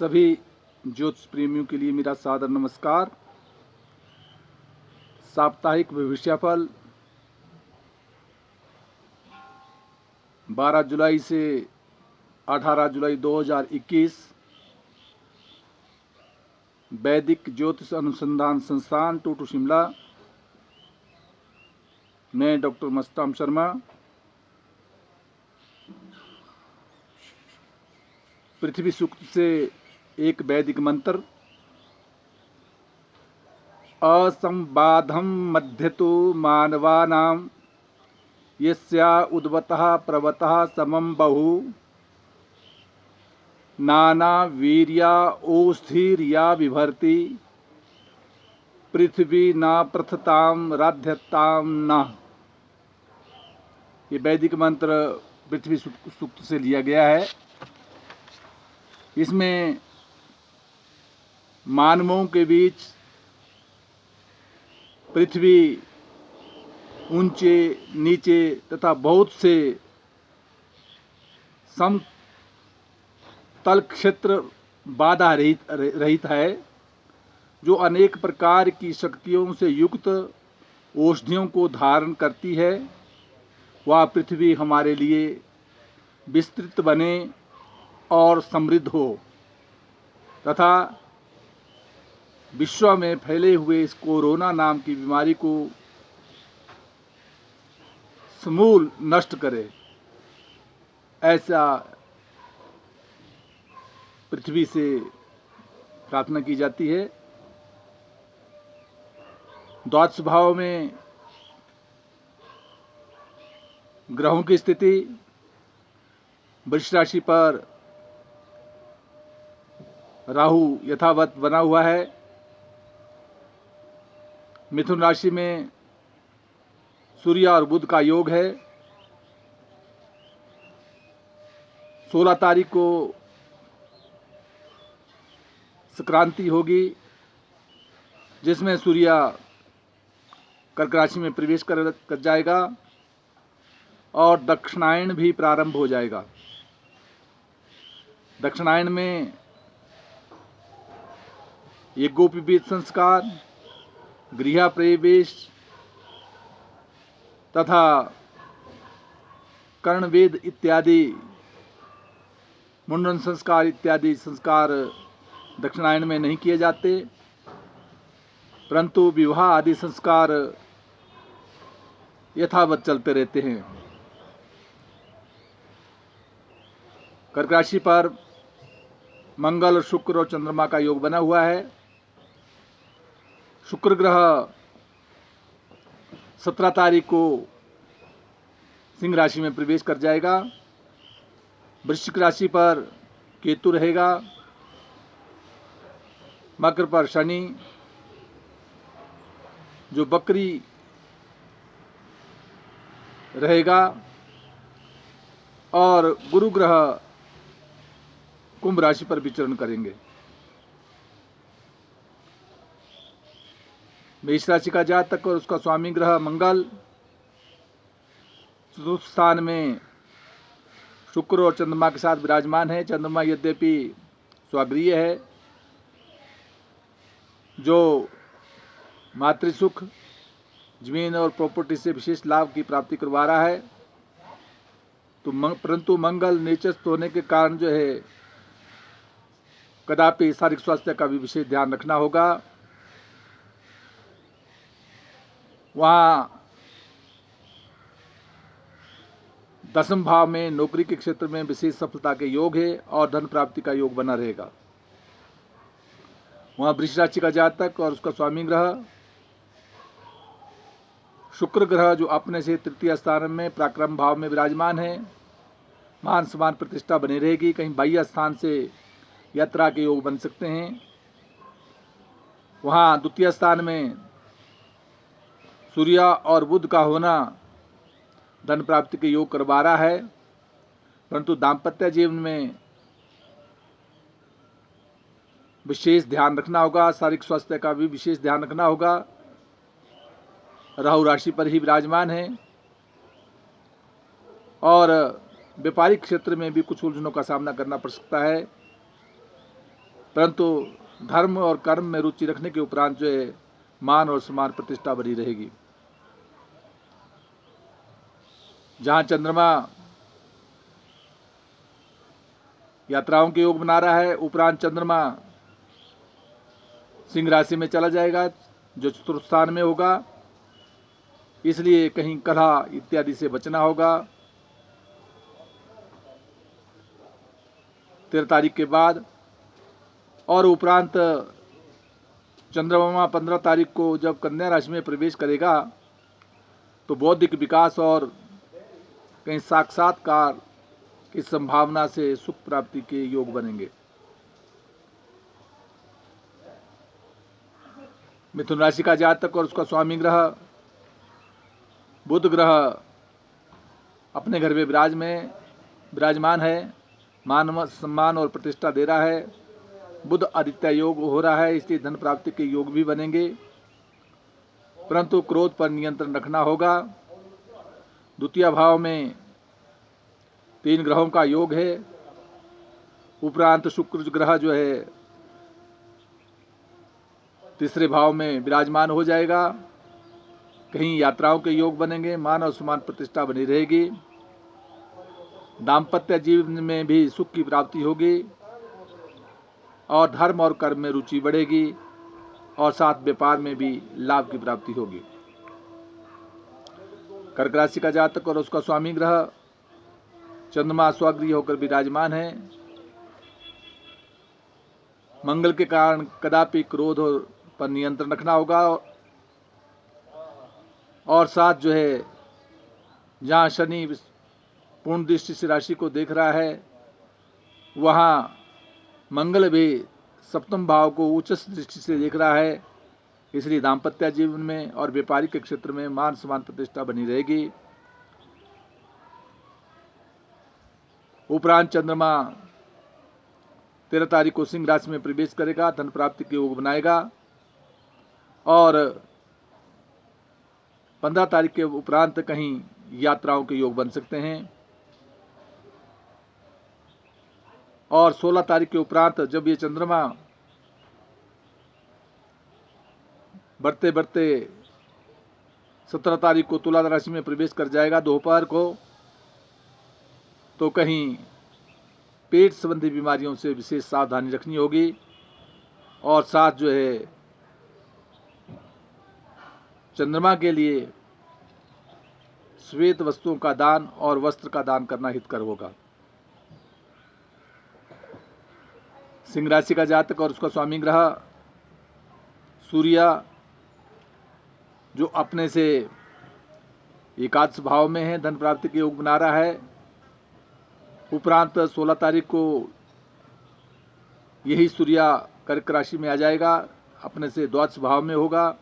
सभी ज्योतिष प्रेमियों के लिए मेरा सादर नमस्कार। साप्ताहिक भविष्यफल 12 जुलाई से 18 जुलाई 2021 वैदिक ज्योतिष अनुसंधान संस्थान टूटू शिमला। मैं डॉक्टर मस्ताम शर्मा। पृथ्वी सूक्त से एक वैदिक मंत्र। असंबाधम मध्यतो मानवानां यस्या उद्वतः प्रवतः समं बहु नाना वीर्या ओस्थिर्या विभर्ति पृथ्वी न प्रथताम राध्यताम न। ये वैदिक मंत्र पृथ्वी सूक्त से लिया गया है। इसमें मानवों के बीच पृथ्वी ऊंचे नीचे तथा बहुत से समतल क्षेत्र बाधा रहित है, जो अनेक प्रकार की शक्तियों से युक्त औषधियों को धारण करती है। वह पृथ्वी हमारे लिए विस्तृत बने और समृद्ध हो तथा विश्व में फैले हुए इस कोरोना नाम की बीमारी को समूल नष्ट करे, ऐसा पृथ्वी से प्रार्थना की जाती है। द्वादश भाव में ग्रहों की स्थिति वृष राशि पर राहु यथावत बना हुआ है। मिथुन राशि में सूर्य और बुध का योग है। 16 तारीख को संक्रांति होगी, जिसमें सूर्य कर्क राशि में प्रवेश कर जाएगा और दक्षिणायन भी प्रारंभ हो जाएगा। दक्षिणायन में यज्ञोपवीत संस्कार, गृह प्रवेश तथा कर्णवेद इत्यादि मुंडन संस्कार इत्यादि संस्कार दक्षिणायन में नहीं किए जाते, परंतु विवाह आदि संस्कार यथावत चलते रहते हैं। कर्क राशि पर मंगल, शुक्र और चंद्रमा का योग बना हुआ है। शुक्र ग्रह 17 तारीख को सिंह राशि में प्रवेश कर जाएगा। वृश्चिक राशि पर केतु रहेगा। मकर पर शनि, जो बकरी रहेगा, और गुरु ग्रह कुंभ राशि पर विचरण करेंगे। मेष राशि का जातक और उसका स्वामी ग्रह मंगल चतुर्थ स्थान में शुक्र और चंद्रमा के साथ विराजमान है। चंद्रमा यद्यपि स्वगृह है, जो मातृसुख, जमीन और प्रॉपर्टी से विशेष लाभ की प्राप्ति करवा रहा है, तो परंतु मंगल नीचस्थ होने के कारण जो है कदापि शारीरिक स्वास्थ्य का भी विशेष ध्यान रखना होगा। वहाँ दसम भाव में नौकरी के क्षेत्र में विशेष सफलता के योग है और धन प्राप्ति का योग बना रहेगा। वहाँ वृष राशि का जातक और उसका स्वामी ग्रह शुक्र ग्रह, जो अपने से तृतीय स्थान में पराक्रम भाव में विराजमान है, मान सम्मान प्रतिष्ठा बनी रहेगी। कहीं बाह्य स्थान से यात्रा के योग बन सकते हैं। वहाँ द्वितीय स्थान में सूर्य और बुध का होना धन प्राप्ति के योग करवा रहा है, परंतु दाम्पत्य जीवन में विशेष ध्यान रखना होगा। शारीरिक स्वास्थ्य का भी विशेष ध्यान रखना होगा। राहु राशि पर ही विराजमान है और व्यापारिक क्षेत्र में भी कुछ उलझनों का सामना करना पड़ सकता है। परंतु धर्म और कर्म में रुचि रखने के उपरांत जो है मान और सम्मान प्रतिष्ठा बनी रहेगी। जहाँ चंद्रमा यात्राओं के योग बना रहा है, उपरांत चंद्रमा सिंह राशि में चला जाएगा जो चतुर्थ स्थान में होगा, इसलिए कहीं कलह इत्यादि से बचना होगा। 13 तारीख के बाद और उपरांत चंद्रमा 15 तारीख को जब कन्या राशि में प्रवेश करेगा तो बौद्धिक विकास और कहीं साक्षात्कार की संभावना से सुख प्राप्ति के योग बनेंगे। मिथुन राशि का जातक और उसका स्वामी ग्रह बुध ग्रह अपने घर में विराजमान है, मान सम्मान और प्रतिष्ठा दे रहा है। बुध आदित्य योग हो रहा है, इसलिए धन प्राप्ति के योग भी बनेंगे, परंतु क्रोध पर नियंत्रण रखना होगा। द्वितीय भाव में 3 ग्रहों का योग है, उपरांत शुक्र ग्रह जो है तीसरे भाव में विराजमान हो जाएगा। कहीं यात्राओं के योग बनेंगे, मान और सम्मान प्रतिष्ठा बनी रहेगी। दाम्पत्य जीवन में भी सुख की प्राप्ति होगी और धर्म और कर्म में रुचि बढ़ेगी और साथ व्यापार में भी लाभ की प्राप्ति होगी। कर्क राशि का जातक और उसका स्वामी ग्रह चंद्रमा स्वगृही होकर विराजमान है। मंगल के कारण कदापि क्रोध पर नियंत्रण रखना होगा और साथ जो है जहाँ शनि पूर्ण दृष्टि से राशि को देख रहा है, वहाँ मंगल भी सप्तम भाव को उच्च दृष्टि से देख रहा है, इसलिए दाम्पत्य जीवन में और व्यापारिक क्षेत्र में मान सम्मान प्रतिष्ठा बनी रहेगी। उपरांत चंद्रमा 13 तारीख को सिंह राशि में प्रवेश करेगा, धन प्राप्ति के योग बनाएगा और 15 तारीख के उपरांत कहीं यात्राओं के योग बन सकते हैं और 16 तारीख के उपरांत जब ये चंद्रमा बढ़ते बढ़ते 17 तारीख को तुला राशि में प्रवेश कर जाएगा दोपहर को, तो कहीं पेट संबंधी बीमारियों से विशेष सावधानी रखनी होगी और साथ जो है चंद्रमा के लिए श्वेत वस्तुओं का दान और वस्त्र का दान करना हितकर होगा। सिंह राशि का जातक और उसका स्वामी ग्रह सूर्य जो अपने से एकादश भाव में है, धन प्राप्ति के योग बना रहा है। उपरांत 16 तारीख को यही सूर्य कर्क राशि में आ जाएगा, अपने से द्वादश भाव में होगा,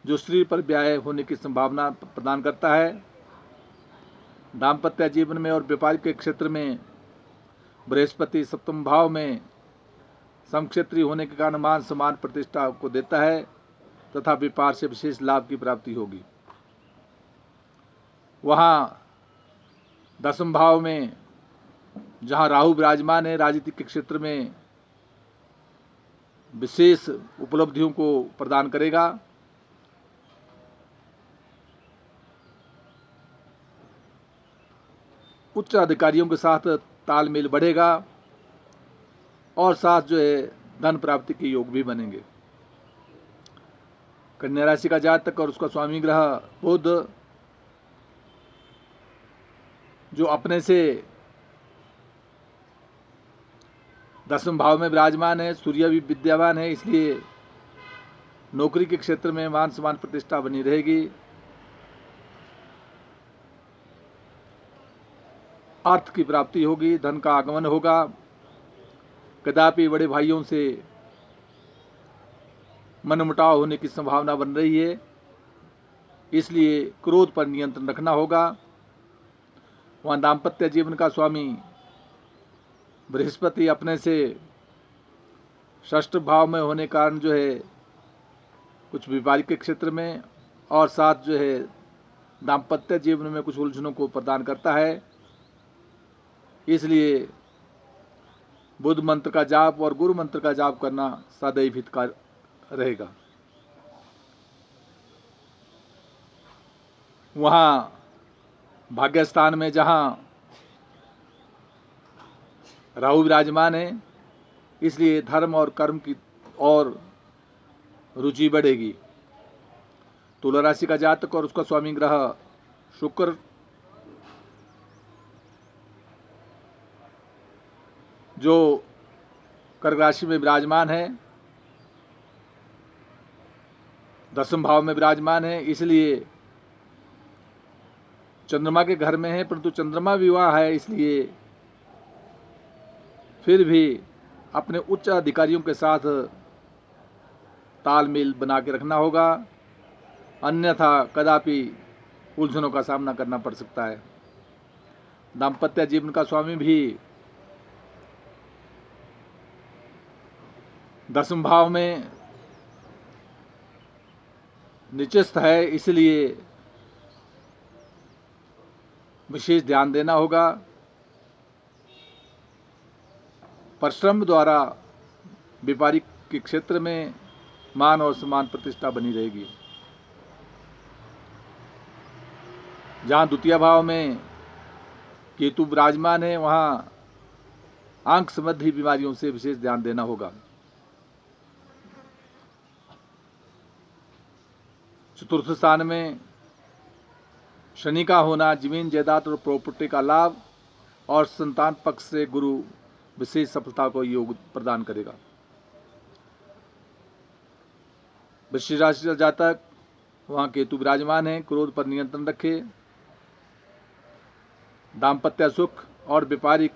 जो शरीर पर व्याय होने की संभावना प्रदान करता है। दाम्पत्य जीवन में और व्यापारिक के क्षेत्र में बृहस्पति सप्तम भाव में समक्षेत्री होने के कारण मान सम्मान प्रतिष्ठा को देता है तथा व्यापार से विशेष लाभ की प्राप्ति होगी। वहाँ दसम भाव में जहाँ राहु विराजमान है, राजनीतिक के क्षेत्र में विशेष उपलब्धियों को प्रदान करेगा। उच्च अधिकारियों के साथ तालमेल बढ़ेगा और साथ जो है धन प्राप्ति के योग भी बनेंगे। कन्या राशि का जातक और उसका स्वामी ग्रह बुध जो अपने से 10वें भाव में विराजमान है, सूर्य भी विद्यावान है, इसलिए नौकरी के क्षेत्र में मान सम्मान प्रतिष्ठा बनी रहेगी। अर्थ की प्राप्ति होगी, धन का आगमन होगा। कदापि बड़े भाइयों से मनमुटाव होने की संभावना बन रही है, इसलिए क्रोध पर नियंत्रण रखना होगा। वहाँ दाम्पत्य जीवन का स्वामी बृहस्पति अपने से षष्ठ भाव में होने कारण जो है कुछ व्यापारिक के क्षेत्र में और साथ जो है दाम्पत्य जीवन में कुछ उलझनों को प्रदान करता है, इसलिए बुद्ध मंत्र का जाप और गुरु मंत्र का जाप करना सदैव हितकर रहेगा। वहाँ भाग्य स्थान में जहाँ राहु विराजमान है, इसलिए धर्म और कर्म की और रुचि बढ़ेगी। तुला राशि का जातक और उसका स्वामी ग्रह शुक्र जो कर्क राशि में विराजमान है, 10वें भाव में विराजमान है, इसलिए चंद्रमा के घर में है, परंतु चंद्रमा विवाह है, इसलिए फिर भी अपने उच्च अधिकारियों के साथ तालमेल बना के रखना होगा, अन्यथा कदापि उलझनों का सामना करना पड़ सकता है। दाम्पत्य जीवन का स्वामी भी 10वें भाव में निचस्थ है, इसलिए विशेष ध्यान देना होगा। परिश्रम द्वारा व्यापारिक के क्षेत्र में मान और सम्मान प्रतिष्ठा बनी रहेगी। जहाँ द्वितीय भाव में केतु विराजमान है, वहाँ आंख संबंधी बीमारियों से विशेष ध्यान देना होगा। चतुर्थ स्थान में शनि का होना जमीन जायदाद और प्रॉपर्टी का लाभ और संतान पक्ष से गुरु विशेष सफलता को योग प्रदान करेगा। वृश्चिक राशि का जातक, वहाँ केतु विराजमान है, क्रोध पर नियंत्रण रखे। दाम्पत्य सुख और व्यापारिक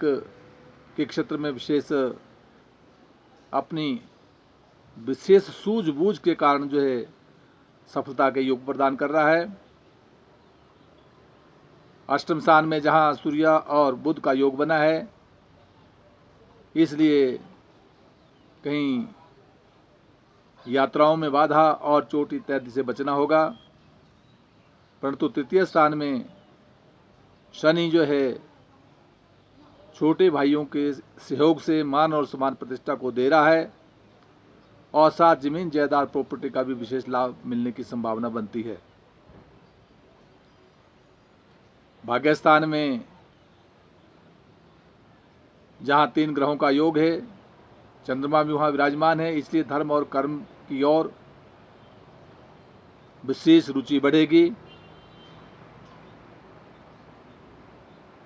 के क्षेत्र में अपनी विशेष सूझबूझ के कारण जो है सफलता के योग प्रदान कर रहा है। अष्टम स्थान में जहाँ सूर्य और बुध का योग बना है, इसलिए कहीं यात्राओं में बाधा और चोट इत्यादि से बचना होगा। परंतु तृतीय स्थान में शनि जो है छोटे भाइयों के सहयोग से मान और सम्मान प्रतिष्ठा को दे रहा है और साथ जमीन जायदाद प्रॉपर्टी का भी विशेष लाभ मिलने की संभावना बनती है। भाग्य स्थान में जहाँ 3 ग्रहों का योग है, चंद्रमा भी वहाँ विराजमान है, इसलिए धर्म और कर्म की ओर विशेष रुचि बढ़ेगी।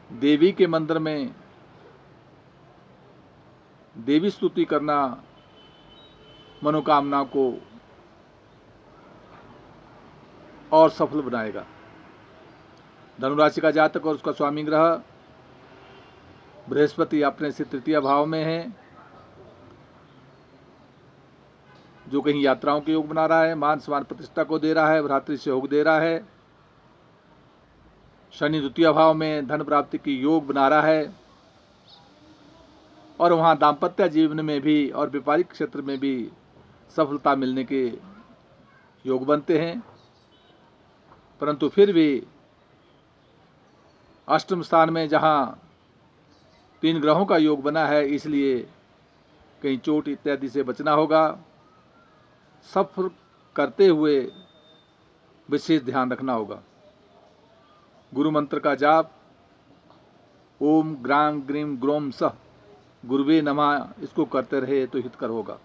देवी के मंदिर में देवी स्तुति करना मनोकामना को और सफल बनाएगा। धनुराशि का जातक और उसका स्वामी ग्रह बृहस्पति अपने से तृतीय भाव में है, जो कहीं यात्राओं के योग बना रहा है, मान सम्मान प्रतिष्ठा को दे रहा है, भ्रातृ सहयोग दे रहा है। शनि द्वितीय भाव में धन प्राप्ति की योग बना रहा है और वहाँ दाम्पत्य जीवन में भी और व्यापारिक क्षेत्र में भी सफलता मिलने के योग बनते हैं। परंतु फिर भी अष्टम स्थान में जहाँ 3 ग्रहों का योग बना है, इसलिए कहीं चोट इत्यादि से बचना होगा। सफर करते हुए विशेष ध्यान रखना होगा। गुरु मंत्र का जाप ओम ग्रां ग्रीम ग्रोम सह गुरुवे नमः, इसको करते रहे तो हितकर होगा।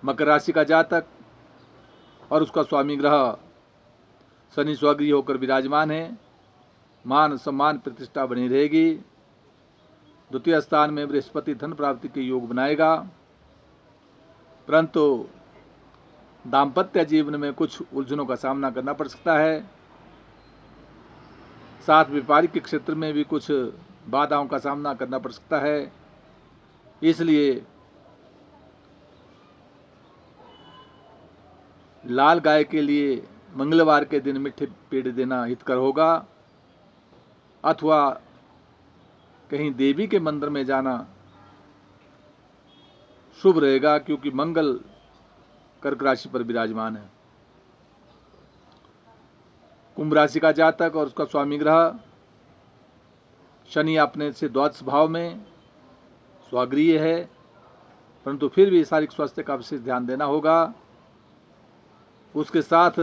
मकर राशि का जातक और उसका स्वामी ग्रह शनि स्वगृही होकर विराजमान है, मान सम्मान प्रतिष्ठा बनी रहेगी। द्वितीय स्थान में बृहस्पति धन प्राप्ति के योग बनाएगा, परंतु दाम्पत्य जीवन में कुछ उलझनों का सामना करना पड़ सकता है। साथ व्यापारिक के क्षेत्र में भी कुछ बाधाओं का सामना करना पड़ सकता है। इसलिए लाल गाय के लिए मंगलवार के दिन मीठे पेड़ देना हितकर होगा, अथवा कहीं देवी के मंदिर में जाना शुभ रहेगा, क्योंकि मंगल कर्क राशि पर विराजमान है। कुंभ राशि का जातक और उसका स्वामी ग्रह शनि अपने से द्वादश भाव में स्वागृह है, परंतु फिर भी शारीरिक स्वास्थ्य का विशेष ध्यान देना होगा। उसके साथ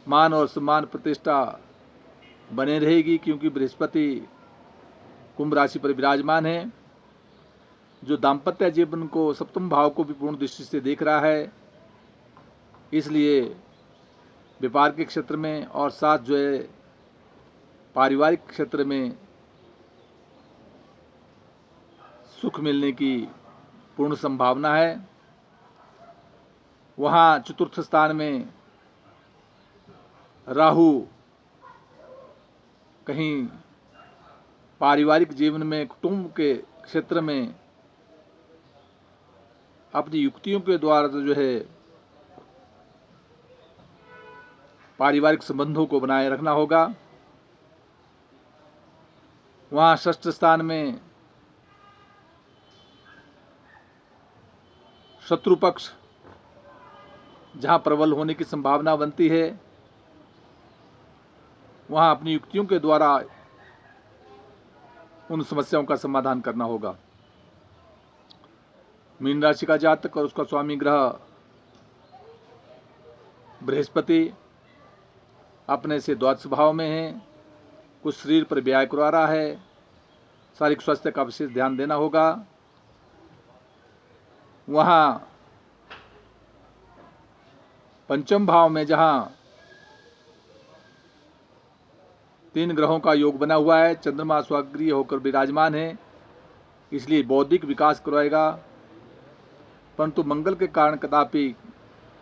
मान और सम्मान प्रतिष्ठा बने रहेगी, क्योंकि बृहस्पति कुंभ राशि पर विराजमान है, जो दाम्पत्य जीवन को, सप्तम भाव को भी पूर्ण दृष्टि से देख रहा है। इसलिए व्यापार के क्षेत्र में और साथ जो है पारिवारिक क्षेत्र में सुख मिलने की पूर्ण संभावना है। वहाँ चतुर्थ स्थान में राहु कहीं पारिवारिक जीवन में, कुटुंब के क्षेत्र में अपनी युक्तियों के द्वारा जो है पारिवारिक संबंधों को बनाए रखना होगा। वहाँ षष्ठ स्थान में शत्रु पक्ष जहाँ प्रबल होने की संभावना बनती है, वहाँ अपनी युक्तियों के द्वारा उन समस्याओं का समाधान करना होगा। मीन राशि का जातक और उसका स्वामी ग्रह बृहस्पति अपने से द्वादश भाव में है, कुछ शरीर पर व्याय करवा रहा है। शारीरिक स्वास्थ्य का विशेष ध्यान देना होगा। वहाँ पंचम भाव में जहाँ 3 ग्रहों का योग बना हुआ है, चंद्रमा स्वागृह होकर विराजमान है, इसलिए बौद्धिक विकास करवाएगा, परंतु मंगल के कारण कदापि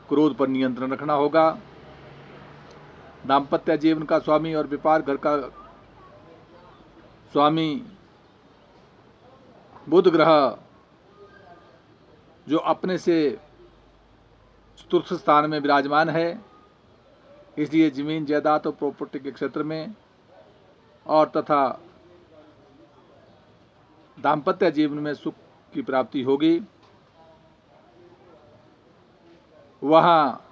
क्रोध पर नियंत्रण रखना होगा। दाम्पत्य जीवन का स्वामी और व्यापार घर का स्वामी बुध ग्रह, जो अपने से चतुर्थ स्थान में विराजमान है, इसलिए जमीन जायदाद और प्रॉपर्टी के क्षेत्र में और तथा दाम्पत्य जीवन में सुख की प्राप्ति होगी। वहाँ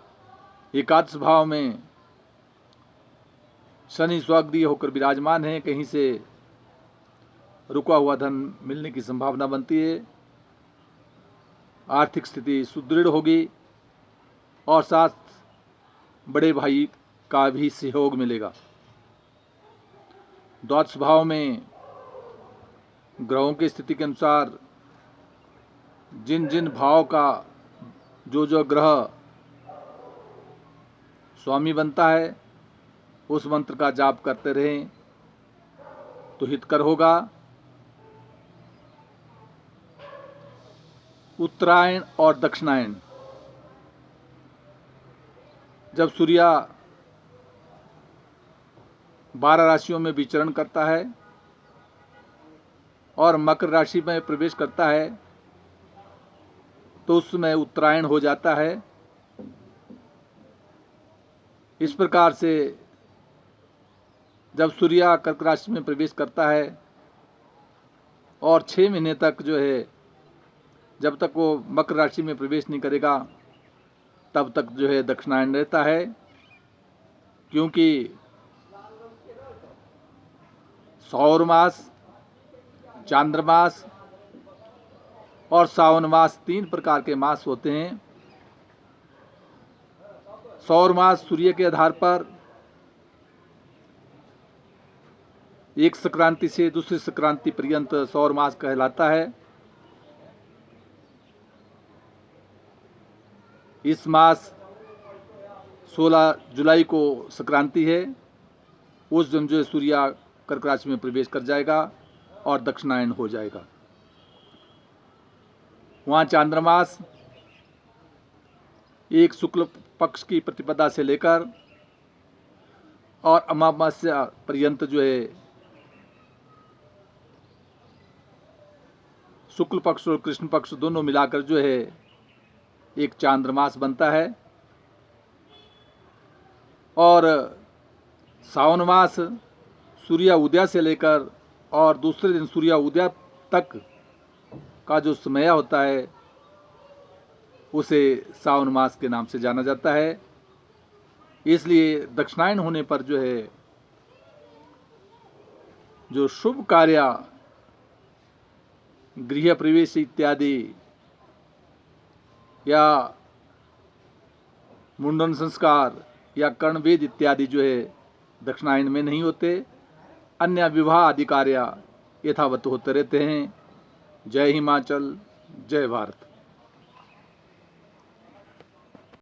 एकादश भाव में शनि स्वागृह होकर विराजमान है, कहीं से रुका हुआ धन मिलने की संभावना बनती है। आर्थिक स्थिति सुदृढ़ होगी और साथ बड़े भाई का भी सहयोग मिलेगा। द्वादश भाव में ग्रहों की स्थिति के अनुसार जिन जिन भाव का जो ग्रह स्वामी बनता है, उस मंत्र का जाप करते रहें तो हितकर होगा। उत्तरायण और दक्षिणायन, जब सूर्य 12 राशियों में विचरण करता है और मकर राशि में प्रवेश करता है, तो उसमें उत्तरायण हो जाता है। इस प्रकार से जब सूर्य कर्क राशि में प्रवेश करता है और 6 महीने तक जो है, जब तक वो मकर राशि में प्रवेश नहीं करेगा, तब तक जो है दक्षिणायन रहता है, क्योंकि सौर मास, चांद्रमास और सावन मास 3 प्रकार के मास होते हैं। सौर मास सूर्य के आधार पर एक संक्रांति से दूसरी संक्रांति पर्यंत सौर मास कहलाता है। इस मास 16 जुलाई को संक्रांति है। उस दिन जो सूर्य कर्क राशि में प्रवेश कर जाएगा और दक्षिणायन हो जाएगा। वहाँ चांद्रमास एक शुक्ल पक्ष की प्रतिपदा से लेकर और अमावस्या पर्यंत जो है शुक्ल पक्ष और कृष्ण पक्ष दोनों मिलाकर जो है एक चांद्रमास बनता है। और सावन मास सूर्य उदय से लेकर और दूसरे दिन सूर्य उदय तक का जो समय होता है, उसे सावन मास के नाम से जाना जाता है। इसलिए दक्षिणायन होने पर जो है, जो शुभ कार्य गृह प्रवेश इत्यादि या मुंडन संस्कार या कर्णवेद इत्यादि जो है दक्षिणायन में नहीं होते। अन्य विवाह आदि कार्य यथावत होते रहते हैं। जय हिमाचल, जय भारत।